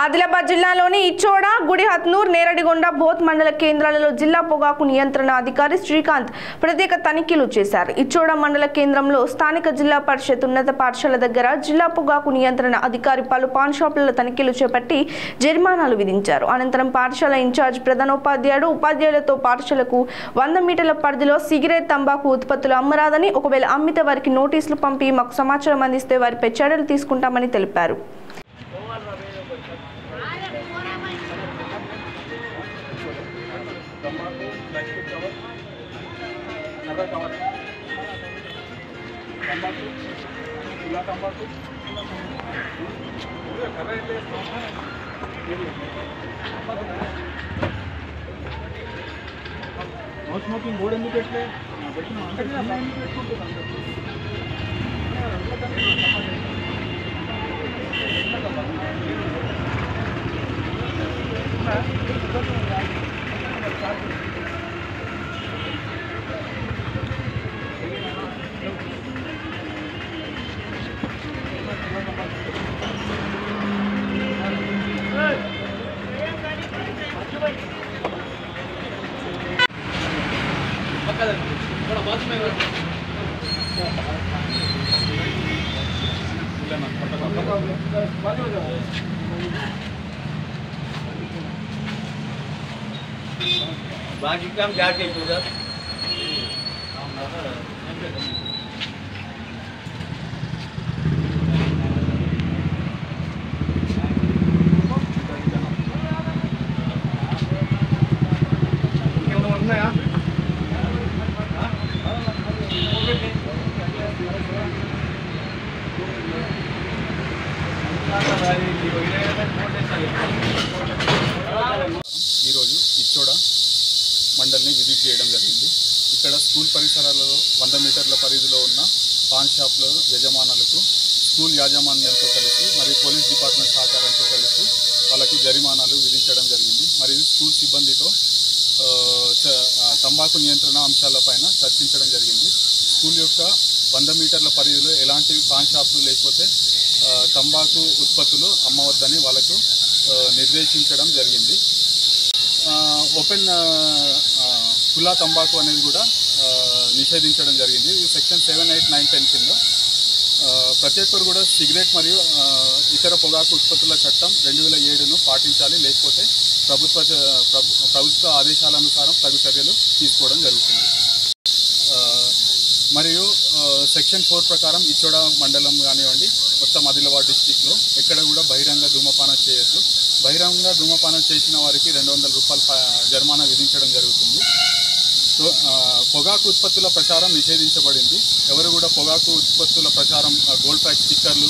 ఆదిలాబాద్ జిల్లాలోని ఇచ్చోడ, గుడిహత్నూర్, నేరడిగొండ, బోత్ మండల కేంద్రాలలో జిల్లా పొగాకు నియంత్రణ అధికారి శ్రీకాంత్ ప్రత్యేక తనిఖీలు చేశారు. ఇచ్చోడ మండల కేంద్రంలో స్థానిక జిల్లా పరిషత్ ఉన్నత పాఠశాల దగ్గర జిల్లా పొగాకు నియంత్రణ అధికారి పలు పాన్ షాపులలో తనిఖీలు చేపట్టి జరిమానాలు విధించారు. అనంతరం పాఠశాల ఇన్ఛార్జ్ ప్రధానోపాధ్యాయుడు ఉపాధ్యాయులతో పాఠశాలకు 100 మీటర్ల పరిధిలో సిగరెట్, తంబాకు ఉత్పత్తులు అమ్మరాదని, ఒకవేళ అమ్మితే వారికి నోటీసులు పంపి మాకు సమాచారం అందిస్తే వారిపై చర్యలు తీసుకుంటామని తెలిపారు. నో స్మోకింగ్ బోర్డు ఎందుకు పెట్టలే? बाकी काम जाके उधर ఈరోజు ఇచ్చోడ మండల్ని విజిట్ చేయడం జరిగింది. ఇక్కడ స్కూల్ పరిసరాలలో 100 మీటర్ల పరిధిలో ఉన్న పాన్ షాప్ల యజమానులకు స్కూల్ యాజమాన్యంతో కలిసి మరియు పోలీస్ డిపార్ట్మెంట్ సహకారంతో కలిసి వాళ్ళకు జరిమానాలు విధించడం జరిగింది. మరియు స్కూల్ సిబ్బందితో తంబాకు నియంత్రణ అంశాలపైన చర్చించడం జరిగింది. స్కూల్ యొక్క 100 మీటర్ల పరిధిలో ఎలాంటి పాన్ షాపులు లేకపోతే తంబాకు ఉత్పత్తులు అమ్మవద్దని వాళ్ళకు నిర్దేశించడం జరిగింది. ఓపెన్ ఖుల్లా తంబాకు అనేది కూడా నిషేధించడం జరిగింది. సెక్షన్ 7, 8, 9, 10 కింద ప్రతి ఒక్కరు కూడా సిగరెట్ మరియు ఇతర పొగాకు ఉత్పత్తుల చట్టం 2007ను పాటించాలి, లేకపోతే ప్రభుత్వ ఆదేశాలనుసారం తగు చర్యలు తీసుకోవడం జరుగుతుంది. మరియు సెక్షన్ 4 ప్రకారం ఇచ్చోడ మండలం కానివ్వండి, మొత్తం ఆదిలాబాద్ డిస్టిక్లో ఎక్కడ కూడా బహిరంగ ధూమపానం చేయొద్దు. బహిరంగ ధూమపానం చేసిన వారికి 200 రూపాయల జరిమానా విధించడం జరుగుతుంది. సో పొగాకు ఉత్పత్తుల ప్రచారం నిషేధించబడింది. ఎవరు కూడా పొగాకు ఉత్పత్తుల ప్రచారం గోల్డ్ ప్యాక్ స్టిక్కర్లు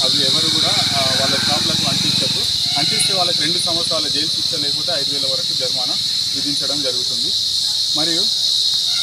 అవి ఎవరు కూడా వాళ్ళ షాపులకు అంటించద్దు. అంటిస్తే వాళ్ళకి 2 సంవత్సరాల జైలు శిక్ష లేకపోతే 5,000 వరకు జరిమానా విధించడం జరుగుతుంది. మరియు